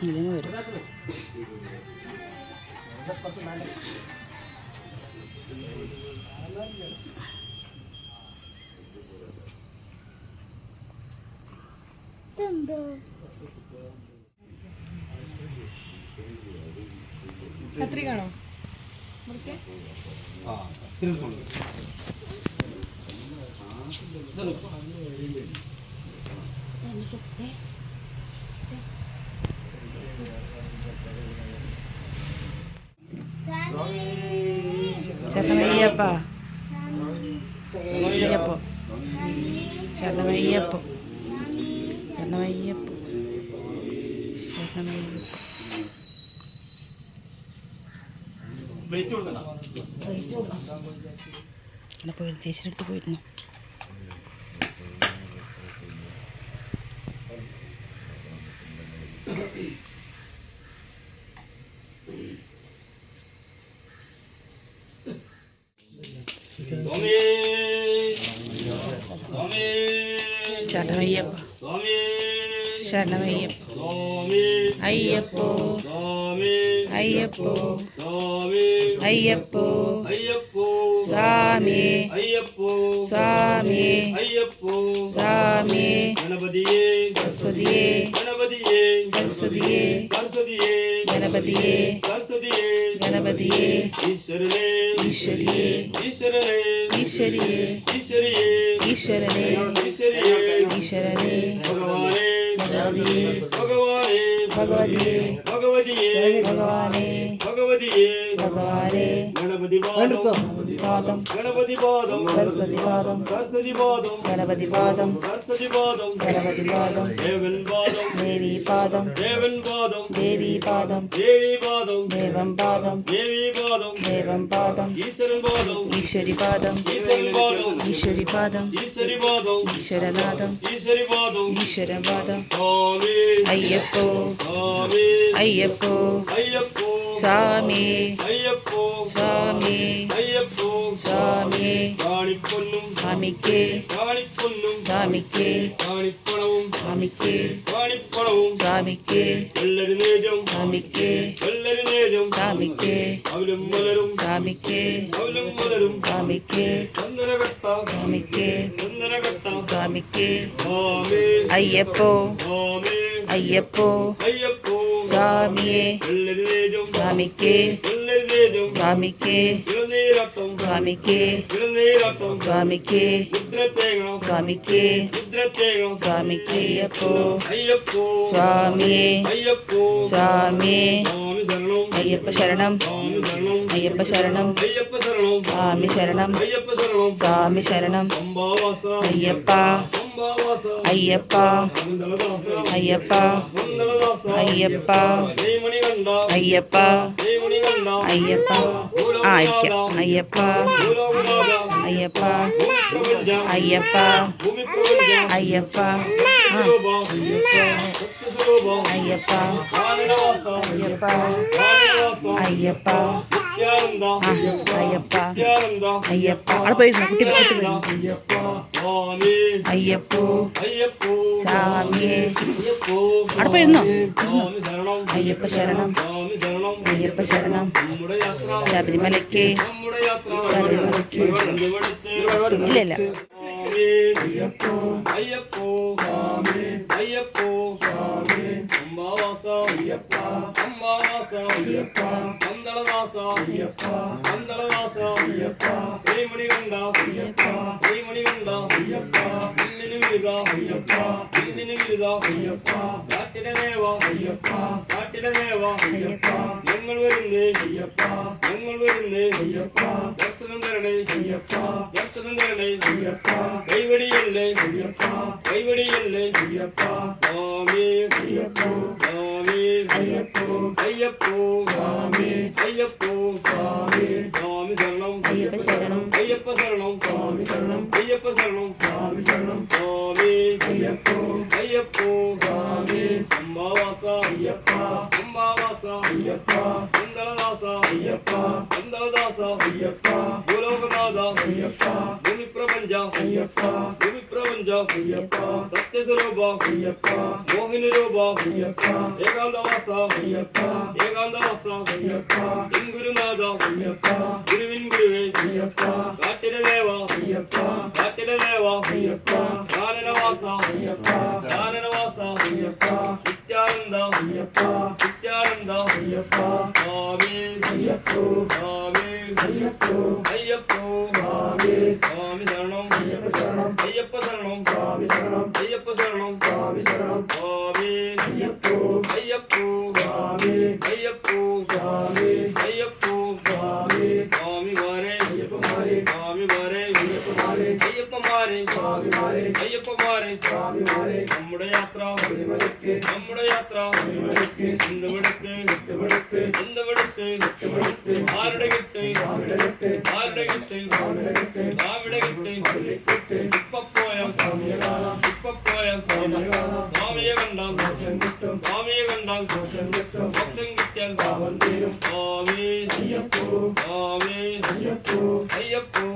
ഇതിന് വരും. കത്രികാണോ? ശരണമയ്യപ്പ, അയ്യപ്പ, ശരണമയ്യപ്പ, ശരണമയ്യപ്പ, ശരണമയ്യപ്പ. അവിടെ പോയി ചേച്ചിയുടെ അടുത്ത് പോയിരുന്നു. ശരണമയ്യപ്പ, ശരണമയ്യപ്പ, അയ്യപ്പോ, അയ്യപ്പോ, അയ്യപ്പോ, സ്വാമി, സ്വാമി, സ്വാമി, സരസ്വതിയേ, സരസ്വതിയേ, ഗണപതിയേ, ഗണപതിയേ, ഈശ്വരിയേ, ഈശ്വരിയേ, ഈശ്വരനേ, ഈശ്വരനേ, ഭഗവതിയേ, ഭഗവതിയേ, ഭഗവാനേ, ഭഗവാനേ, ഗണപതി പാദം, ഗണപതി പാദം, സരസ്വതി പാദം, സരസ്വതി പാദം, ഗണപതി പാദം, സരസ്വതി പാദം, ഗണപതി പാദം, ദേവൻ പാദം, ദേവി പാദം, ദേവൻ പാദം, ദേവി പാദം, ദേവി പാദം, ദേവൻ പാദം, ദേവി പാദം, ദേവൻ പാദം, ഈശ്വരൻ പാദം, ഈശ്വരി പാദം, ഈശ്വരൻ പാദം, ഈശ്വരി പാദം, ഈശ്വരി പാദം, ഈശ്വരനാദം, ഈശ്വരി പാദം, ഈശ്വരൻ പാദം, അയ്യപ്പോ, അയ്യപ്പോ, അയ്യപ്പോ, സ്വാമി, അയ്യപ്പോ, സ്വാമി, അയ്യപ്പോ, സ്വാമി, കാണിപ്പൊന്നും സ്വാമിക്ക്, കാണിപ്പൊന്നും സ്വാമിക്ക്, കാണിപ്പണവും സ്വാമിക്ക്, കാണിപ്പണവും സ്വാമിക്ക്, വെള്ളരിനേജം സ്വാമിക്ക്, വെള്ളരിനേജം സ്വാമിക്ക്, അവലും മലരും സ്വാമിക്ക്, അവലും മലരും സ്വാമിക്ക്, ചന്ദനകട്ട സ്വാമിക്ക്, ചന്ദനകട്ട സ്വാമിക്ക്, അയ്യപ്പോ, അയ്യപ്പോ, അയ്യപ്പോ, സ്വാമിയെ, സ്വാമിക്ക്, സ്വാമിക്ക്, സ്വാമിക്ക്, സ്വാമിക്ക്, സ്വാമിക്ക്, സ്വാമിക്ക്, അയ്യപ്പോ, സ്വാമിയെ, സ്വാമിയെ, അയ്യപ്പ ശരണം, അയ്യപ്പ ശരണം, സ്വാമി ശരണം, സ്വാമി ശരണം, അയ്യപ്പ, അയ്യപ്പ, അയ്യപ്പ, അയ്യപ്പ, അയ്യപ്പ, അയ്യപ്പ, അയക്കാം, അയ്യപ്പ, അയ്യപ്പ, അയ്യപ്പ, അയ്യപ്പ, അയ്യപ്പ, അയ്യപ്പ, അയ്യപ്പ, അയ്യപ്പ, അയ്യപ്പ, അവിടെ പോയിരുന്നു കുട്ടി, അയ്യപ്പോ, സ്വാമിയെ, അവിടെ പോയിരുന്നോ? അയ്യപ്പ ശരണം, അയ്യപ്പ ശരണം, ശബരിമലയ്ക്ക്, ശബരിമലയ്ക്ക്, ഇല്ലല്ല, അയ്യപ്പോ, അയ്യപ്പോ, അയ്യപ്പോ, അംബാവാസ, അയ്യപ്പ, അംബാവാസ, അയ്യപ്പ, പന്തളവാസ, അയ്യപ്പ, പന്തളവാസ, അയ്യപ്പ, ശ്രീമണികണ്ഠ, അയ്യപ്പ, ശ്രീമണികണ്ഠ, അയ്യപ്പ, ഇന്നിന് വിരുക, അയ്യപ്പ, ഇന്നിന് വിരുക, അയ്യപ്പ, കാട്ടിലെ ദേവ, അയ്യപ്പ, കാട്ടിലെ ദേവ, അയ്യപ്പ, ഞങ്ങൾ വരുന്നേ, അയ്യപ്പ, ഞങ്ങൾ വരുന്നേ, അയ്യപ്പ, ദർശനം തരണേ, അയ്യപ്പ, ദർശനം തരണേ, അയ്യപ്പ, കൈവടിയല്ലേ, അയ്യപ്പ, കൈവടിയല്ലേ, അയ്യപ്പ, സ്വാമി, അയ്യപ്പോ, സ്വാമി, അയ്യപ്പോ, അയ്യപ്പോ, സ്വാമി, അയ്യപ്പോ, സ്വാമി, സ്വാമി ശരണം, അയ്യപ്പ ശരണം, അയ്യപ്പ ശരണം, സ്വാമി ശരണം, അയ്യപ്പ ശരണം, സ്വാമി ശരണം, സ്വാമി, അയ്യപ്പോ, അയ്യപ്പോ, സ്വാമി, അംബാവാസ, അയ്യപ്പ, അംബാവാസ, അയ്യപ്പ, പന്തളദാസ, അയ്യപ്പ, പന്തളദാസ, അയ്യപ്പ, ഭൂലോകനാഥ, അയ്യപ്പ, ഭൂമിപ്രപഞ്ച പ്രപഞ്ച ഭൂമിപ്രപഞ്ച സത്യസ്വരൂപ മോഹിനി രൂപ ഏകാന്തവാസ ഏകാന്തവാസ എൻ ഗുരുനാഥ ഗുരുവിൻ ഗുരുവേ കാട്ടിലെ ദേവ കാട്ടിലെ ദേവ കാനനവാസ കാനനവാസ നിത്യാനന്ദ നിത്യാനന്ദ സ്വാമി സ്വാമി അയ്യപ്പോ സ്വാമി ശരണം അയ്യപ്പ ശരണം അയ്യപ്പ ശരണം സ്വാമി അയ്യപ്പോ അയ്യപ്പോ അയ്യപ്പോ സ്വാമിമാരെ സ്വാമിമാരെ അയ്യപ്പമാരെ അയ്യപ്പമാരെ നമ്മുടെ യാത്ര നമ്മുടെ യാത്ര എന്തുവിടുത്ത് ആരുടെ കിട്ട് ആരുടെ കിട്ട് ആവിടെ കിട്ട് ഇപ്പപ്പോയ സ്വാമിയെ കണ്ടാൽ സ്വാമിയെ കണ്ടാൽ മോക്ഷം കിട്ടിയാൽ സ്വാമി അയ്യപ്പോ അയ്യപ്പോ അയ്യപ്പോ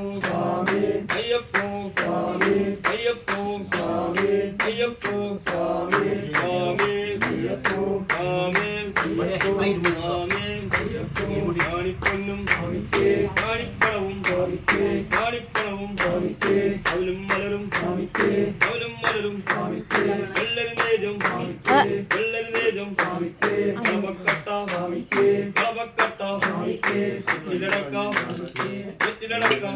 അയ്യപ്പോ അയ്യപ്പോ അയ്യപ്പോ കാണിപ്പൊന്നും കാണിപ്പണവും കാണിപ്പണവും അവലും മലരും അവലും മലരും വെള്ളരിനേജം വെള്ളരിനേജം കളവക്കട്ട കളവക്കട്ട വെറ്റിലടക്ക വെറ്റിലടക്ക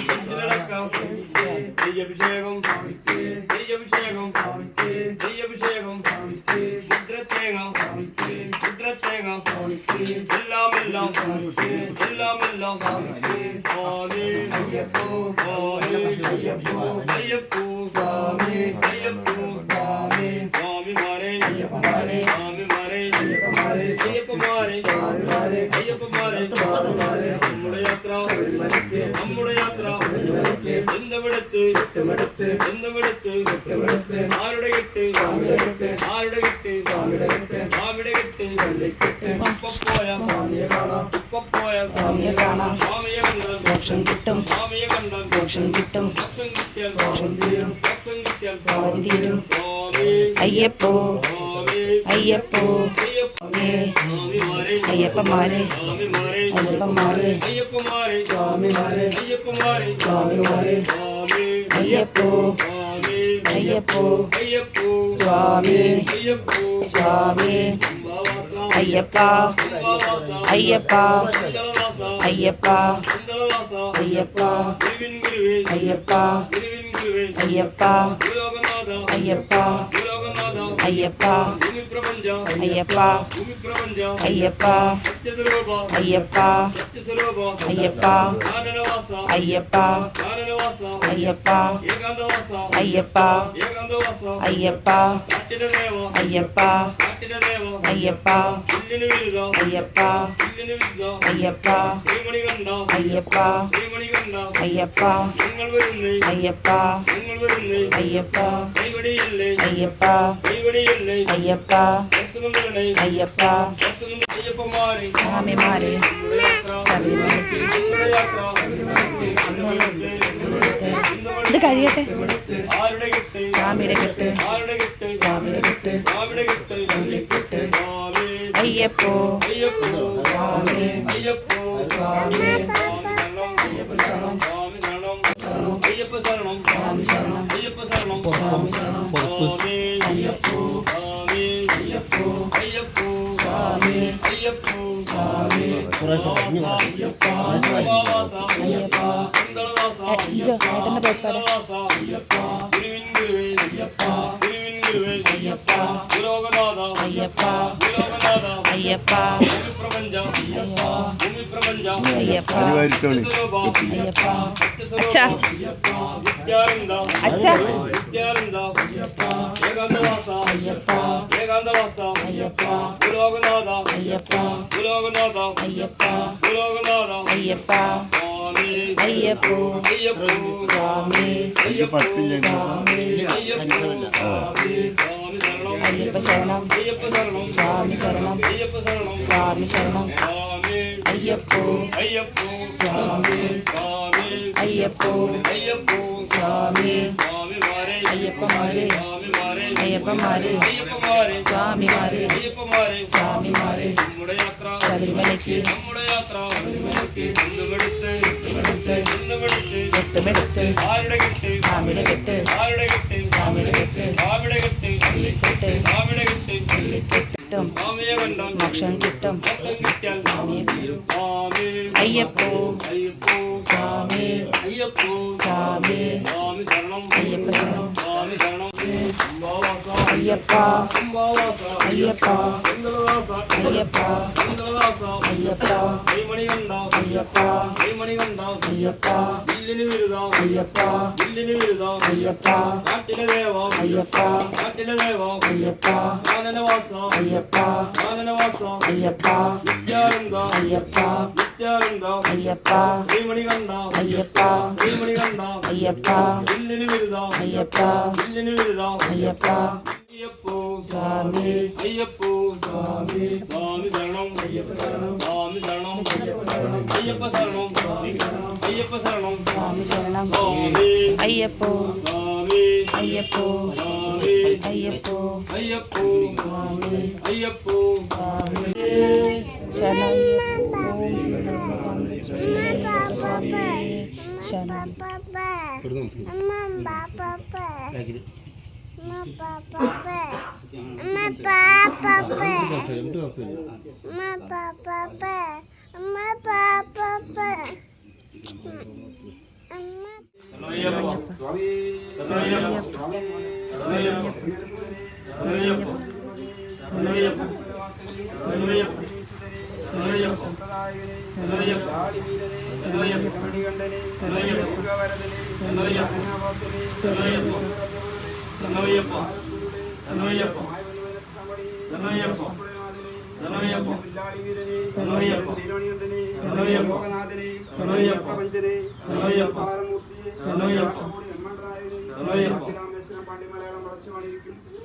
വെറ്റിലടക്ക നെയ്യഭിഷേകം നെയ്യഭിഷേകം നെയ്യഭിഷേകം മുദ്രത്തേങ്ങ മുദ്രത്തേങ്ങ എല്ലാം എല്ലാം എല്ലാം എല്ലാം സ്വാമി അയ്യപ്പോ അയ്യപ്പോ അയ്യപ്പോ അയ്യപ്പോ സ്വാമിമാരെ സ്വാമിമാരെ അയ്യപ്പമാരെ അയ്യപ്പമാരെ നമ്മുടെ യാത്ര നമ്മുടെ യാത്ര എന്തുവിടത്ത് എന്തുവിടത്ത് ആരുടെ കിട്ട് ആരുടെ കിട്ട് സ്വാമിയുടെ കിട്ട് ഉപ്പപ്പോയ ഉപ്പപ്പോയ സ്വാമിയെ കാണാം സ്വാമിയെ കണ്ടാൽ മോക്ഷം കിട്ടും സ്വാമിയെ കണ്ടാൽ മോക്ഷം കിട്ടും മോക്ഷം കിട്ടിയാൽ മോക്ഷം തീരും മോക്ഷം കിട്ടിയാൽ പാവം തീരും സ്വാമി അയ്യപ്പോ സ്വാമി അയ്യപ്പോ സ്വാമിമാരെ അയ്യപ്പന്മാരെ സ്വാമിമാരെ അയ്യപ്പന്മാരെ അയ്യപ്പമാരെ സ്വാമിമാരെ അയ്യപ്പമാരെ സ്വാമിമാരെ സ്വാമി അയ്യപ്പോ സ്വാമി അയ്യപ്പോ അയ്യപ്പോ സ്വാമി അയ്യപ്പോ സ്വാമി കുംഭവാസ അയ്യപ്പ കുംഭവാസ അയ്യപ്പ കുന്തളവാസ അയ്യപ്പ കുന്തളവാസ അയ്യപ്പ ഗുരുവിൻ ഗുരുവേ അയ്യപ്പ ഗുരുവിൻ ഗുരുവേ അയ്യപ്പ ഭൂലോകനാഥ അയ്യപ്പ ഭൂലോകനാഥ അയ്യപ്പ ഭൂമിപ്രപഞ്ച അയ്യപ്പ ഭൂമിപ്രപഞ്ച അയ്യപ്പ സത്യസ്വരൂപ അയ്യപ്പ സത്യസ്വരൂപ അയ്യപ്പ കാനനവാസ അയ്യപ്പ കാനനവാസ അയ്യപ്പ ഏകാന്തവാസ അയ്യപ്പ ഏകാന്തവാസ അയ്യപ്പ കാട്ടിലെ ദേവ അയ്യപ്പ കാട്ടിലെ ദേവ അയ്യപ്പ ഇല്ലിന് വിരുദ അയ്യപ്പ ഇല്ലിന് വിരുദ അയ്യപ്പ ശ്രീമണി കണ്ട അയ്യപ്പ ശ്രീമണി കണ്ട അയ്യപ്പ നിങ്ങൾ വരുന്നേ അയ്യപ്പ നിങ്ങൾ വരുന്നേ അയ്യപ്പ കൈവടിയില്ലേ അയ്യപ്പ കൈവടിയില്ലേ അയ്യപ്പ ദർശനം തരണേ അയ്യപ്പ ദർശനം അയ്യപ്പമാരെ സ്വാമിമാരെ നമ്മുടെ യാത്ര ശബരിമലയ്ക്ക് നമ്മുടെ യാത്ര ഇത് കഴിയട്ടെ ആരുടെ കിട്ട് സ്വാമിയുടെ കെട്ട് ആരുടെ കിട്ട് സ്വാമിയുടെ കെട്ട് സ്വാമിയുടെ കിട്ട് കെട്ട് സ്വാമി അയ്യപ്പോ അയ്യപ്പോ സ്വാമി അയ്യപ്പോ സ്വാമി സ്വാമി ശരണം അയ്യപ്പ ശരണം സ്വാമി ശരണം അയ്യപ്പ ശരണം സ്വാമി ശരണം സ്വാമി അയ്യപ്പോ സ്വാമി അയ്യപ്പോ അയ്യപ്പോ സ്വാമി അയ്യപ്പോ സ്വാമി അയ്യപ്പ അയ്യപ്പ ഈശോ ഏട്ടൻ്റെ പേപ്പാട് ഗുരുവിൻ ഗുരുവേ ഗുരുവിൻ ഗുരുവേ അയ്യപ്പ ഭൂലോകനാഥ അയ്യപ്പ ഭൂലോകനാഥ അയ്യപ്പ ഭൂമിപ്രപഞ്ച ഭൂമിപ്രപഞ്ച അയ്യപ്പ സത്യസ്വരൂപ അയ്യപ്പ അച്ഛാ നിത്യാനന്ദ അച്ഛാ നിത്യാനന്ദ ഏകാന്തവാസ അയ്യപ്പ ഏകാന്തവാസ അയ്യപ്പ ഭൂലോകനാഥ അയ്യപ്പ ഭൂലോകനാഥ അയ്യപ്പ ഭൂലോകനാഥ അയ്യപ്പ സ്വാമി അയ്യപ്പോ അയ്യപ്പോ സ്വാമി അയ്യപ്പോ സ്വാമി അയ്യപ്പോ സ്വാമി ശരണം അയ്യപ്പ ശരണം അയ്യപ്പ ശരണം സ്വാമി ശരണം അയ്യപ്പ ശരണം സ്വാമി ശരണം സ്വാമി അയ്യപ്പോ അയ്യപ്പോ സ്വാമി സ്വാമി അയ്യപ്പോ അയ്യപ്പോ സ്വാമി സ്വാമിമാരെ അയ്യപ്പമാരെ സ്വാമിമാരെ അയ്യപ്പമാരെ അയ്യപ്പമാരെ സ്വാമിമാരെ അയ്യപ്പമാരെ സ്വാമിമാരെ നമ്മുടെ യാത്ര ശബരിമലയ്ക്ക് നമ്മുടെ യാത്ര ഒന്നുമെടുത്ത് കെട്ടുമെടുത്ത് ആരുടെ കെട്ട് സ്വാമിയുടെ കെട്ട് ആരുടെ കെട്ട് സ്വാമിയുടെ കെട്ട് സ്വാമിയുടെ കെട്ട് കെട്ട് സ്വാമിയുടെ കെട്ട് കിട്ടും സ്വാമിയെ കണ്ടാൽ മോക്ഷം കിട്ടും മൊത്തം കിട്ടിയാൽ സ്വാമി അയ്യപ്പോ അയ്യപ്പോ സ്വാമി അയ്യപ്പോ സ്വാമി സ്വാമി ശരണം അയ്യപ്പ ശരണം സ്വാമി ശരണം അംബാവാസ അയ്യപ്പ അംബാവാസ അയ്യപ്പ ചന്ദ്രദാസ അയ്യപ്പ ചന്ദ്രദാസ അയ്യപ്പ കൈമണികണ്ഠ അയ്യപ്പ കൈമണികണ്ഠ അയ്യപ്പ വില്ലിന് വിരുദ അയ്യപ്പ വില്ലിന് വിരുദ അയ്യപ്പ നാട്ടിലെ ദേവ അയ്യപ്പ നാട്ടിലെ ദേവ അയ്യപ്പ കാനനവാസ അയ്യപ്പ കാനനവാസ അയ്യപ്പ നിത്യാനന്ദ അയ്യപ്പ നിത്യാനന്ദ അയ്യപ്പ കൈമണികണ്ഠ അയ്യപ്പ കൈമണികണ്ഠ അയ്യപ്പ വില്ലിന് വിരുദ അയ്യപ്പ വില്ലിന് വിരുദ അയ്യപ്പ അയ്യപ്പോ സ്വാമി അയ്യപ്പോ സ്വാമി സ്വാമി ശരണം സ്വാമി ശരണം അയ്യപ്പ ശരണം അയ്യപ്പ ശരണം സ്വാമി ശരണം സ്വാമി അയ്യപ്പോ സ്വാമി അയ്യപ്പോ സ്വാമി അയ്യപ്പോ അയ്യപ്പോ സ്വാമി അയ്യപ്പോ സ്വാമി ശരണം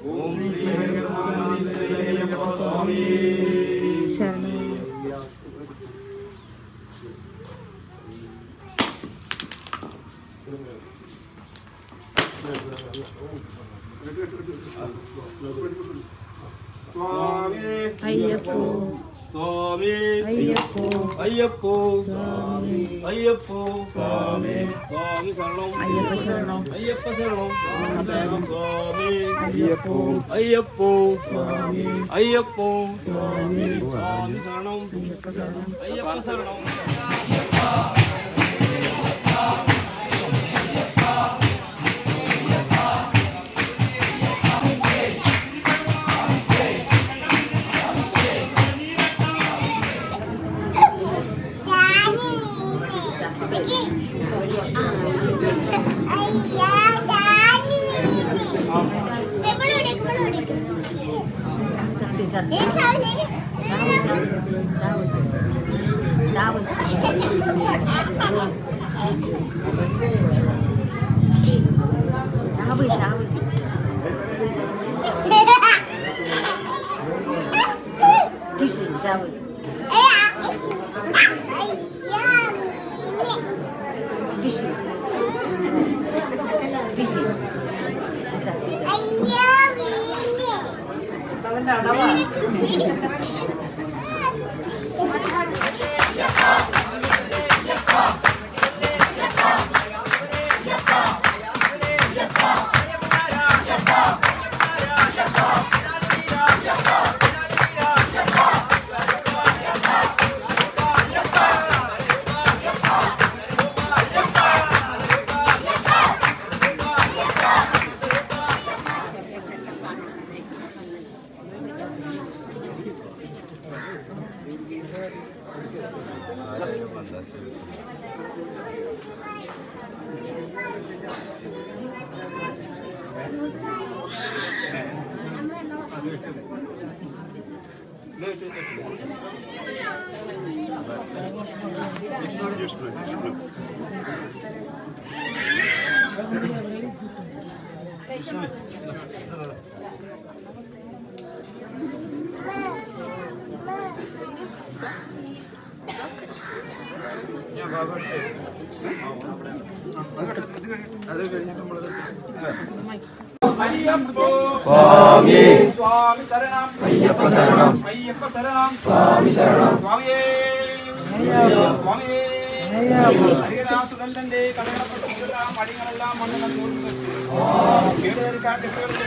ഓം ശ്രീ സ്വാമി ശരണം അയ്യപ്പോ സ്വാമി അയ്യപ്പോ അയ്യപ്പോ സ്വാമി അയ്യപ്പോ സ്വാമി സ്വാമി ശരണം അയ്യപ്പ ശരണം അയ്യപ്പ ശരണം സ്വാമി അയ്യപ്പോ അയ്യപ്പോ സ്വാമി അയ്യപ്പോ സ്വാമി സ്വാമി ശരണം അയ്യപ്പ ശരണം അയ്യപ്പ ശരണം അയ്യപ്പോ സ്വാമി സ്വാമി ശരണം അയ്യപ്പ ശരണം അയ്യപ്പ ശരണം സ്വാമി ശരണം സ്വാമിയേ സ്വാമിയേ ഹരിഹരാസുതന്റെ കടകളപ്പെട്ടിട്ടുള്ള പടികളെല്ലാം മണ്ണ് കേടുകാട്ടിക്കൊണ്ട്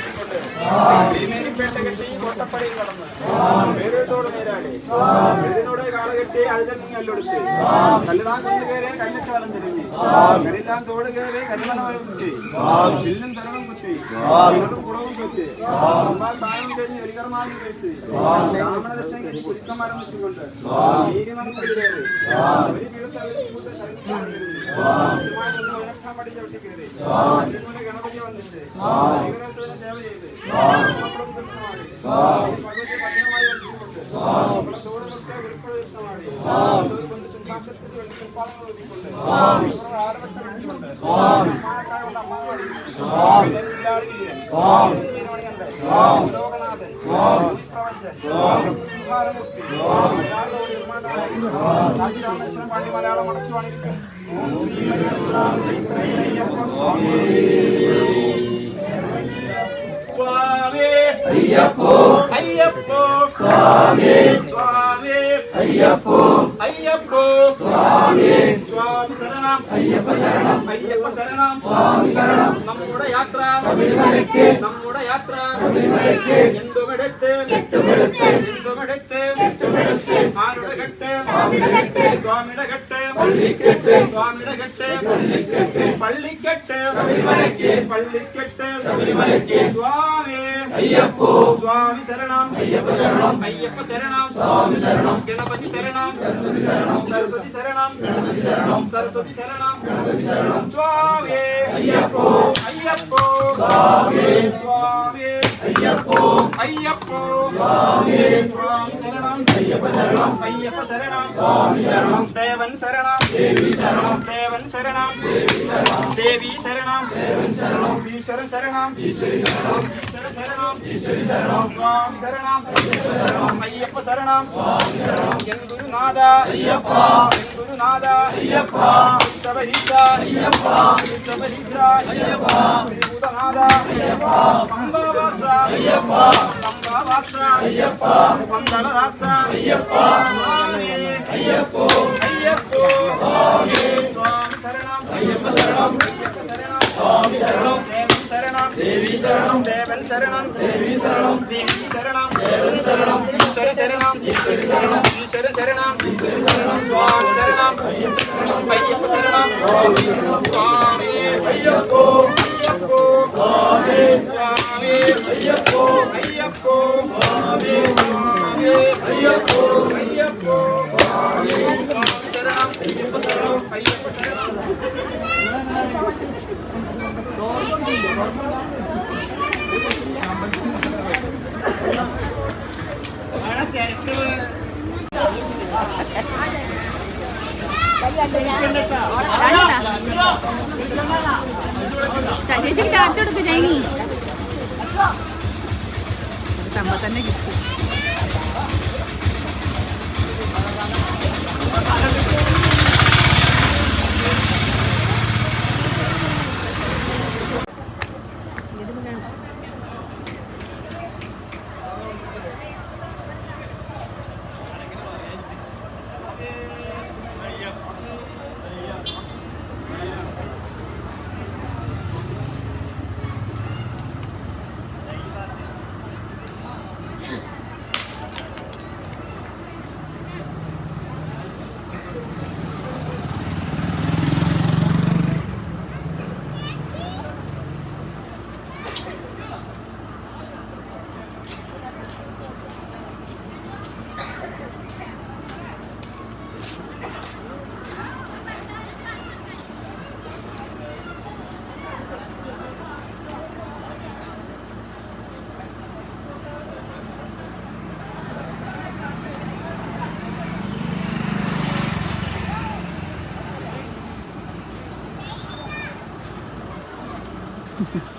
തിരുമേനിപ്പേട്ട കെട്ടി കോട്ടപ്പടിയിൽ കടന്ന് പേരോട്ടോട് നേരാളി എഴുതിനോട് കാളകെട്ടി അഴുതങ്ങി കല്ലൊടുത്ത് കല്ലുതാൻ കൊണ്ട് കയറി കല്ലിച്ചാലം തിരിഞ്ഞ് കല്ലില്ലാൻ തോട് കയറി കല്ലുമല കുത്തി വില്ലും തലവും കുത്തി കുറവും കുത്തി താഴം കഴിഞ്ഞ് ഒരികർമാരും കഴിച്ച് ബ്രാഹ്മണ ദക്ഷി കുരുക്കമരം വെച്ചുകൊണ്ട് നീതിമനത്തിൽ കയറി ഒരു ഗണപതി വന്നിട്ട് സേവ ചെയ്ത് ഭഗവതി പദ്യമായി തോട് നിർത്തിയ വിൽപ്പുറമാടി കൊണ്ട് സിംഹാസനത്തിൽ വേണ്ടി ശില്പാദങ്ങൾ ഒതുക്കൊണ്ട് ആരവട്ട വെച്ചുകൊണ്ട് അമ്മാവാടി ലോകനാഥൻ രാമേശ്വരം പാണ്ഡ്യ മലയാളം അടച്ചു കാണിക്കും സ്വാമി അയ്യപ്പോ അയ്യപ്പോ സ്വാമി സ്വാമി അയ്യപ്പോ അയ്യപ്പോ സ്വാമി സ്വാമി ശരണം അയ്യപ്പ ശരണം അയ്യപ്പ ശരണം സ്വാമി ശരണം നമ്മുടെ യാത്ര ശബരിമലയ്ക്ക് നമ്മുടെ യാത്ര ശബരിമലയ്ക്ക് എന്തുമെടുത്ത് കെട്ടുമെടുത്ത് എന്തുമെടുത്ത് കെട്ടുമെടുത്ത് ആരുടെ കെട്ട് സ്വാമിയുടെ കെട്ട് സ്വാമിയുടെ കെട്ട് പള്ളിക്കെട്ട് സ്വാമിയുടെ കെട്ട് പള്ളിക്കെട്ട് പള്ളിക്കെട്ട് ശബരിമലയ്ക്ക് പള്ളിക്കെട്ട് ശബരിമലയ്ക്ക് സ്വാമി അയ്യപ്പോ സ്വാമി ശരണം അയ്യപ്പ ശരണം അയ്യപ്പ ശരണം സ്വാമി ശരണം ഗണപതി ശരണം സരസ്വതി ശരണം സരസ്വതി ശരണം ഗണപതി ശരണം സരസ്വതി ശരണം ഗണപതി ശരണം സ്വാമി അയ്യപ്പോ അയ്യപ്പോ സ്വാമി സ്വാമി അയ്യപ്പോ അയ്യപ്പോ സ്വാമി സ്വാമി ശരണം അയ്യപ്പ ശരണം അയ്യപ്പ ശരണം സ്വാമി ശരണം ദേവൻ ശരണം ദേവി ശരണം ദേവൻ ശരണം ദേവി ശരണം ദേവി ശരണം ദേവൻ ശരണം ഈശ്വരൻ ശരണം ഈശ്വരി ശരണം ഈശ്വരൻ ശരണം ഈശ്വരി ശരണം സ്വാമി ശരണം അയ്യപ്പ ശരണം എൻ ഗുരുനാഥ അയ്യപ്പ എൻ ഗുരുനാഥ അയ്യപ്പ ശബരീശ അയ്യപ്പ ശബരീശ അയ്യപ്പ ശ്രീഭൂതനാഥ അയ്യപ്പ പമ്പവാസ അയ്യപ്പ പമ്പവാസ അയ്യപ്പ പന്തളദാസ അയ്യപ്പ സ്വാമി അയ്യപ്പോ അയ്യപ്പോ സ്വാമി സ്വാമി ശരണം അയ്യപ്പ ശരണം അയ്യപ്പ ശരണം സ്വാമി ശരണം ദേവൻ ശരണം ദേവി ശരണം ദേവൻ ശരണം ദേവി ശരണം ദേവി ശരണം ദേവൻ ശരണം ഈശ്വര ശരണം ഈശ്വരി ശരണം ഈശ്വര ശരണം ഈശ്വരി ശരണം സ്വാമി ശരണം അയ്യപ്പ ശരണം അയ്യപ്പ ശരണം സ്വാമി ശരണം സ്വാമി അയ്യപ്പോ അയ്യപ്പോ സ്വാമി സ്വാമി അയ്യപ്പോ അയ്യപ്പോ സ്വാമി സ്വാമി അയ്യപ്പോ അയ്യപ്പോ സ്വാമി ശരണം അയ്യപ്പ ശരണം അയ്യപ്പ ശരണം ചേച്ചിക്ക് ചാറ്റ് കൊടുക്ക് ജൈനി തമ്മ തന്നെ കിട്ടും Ha ha ha.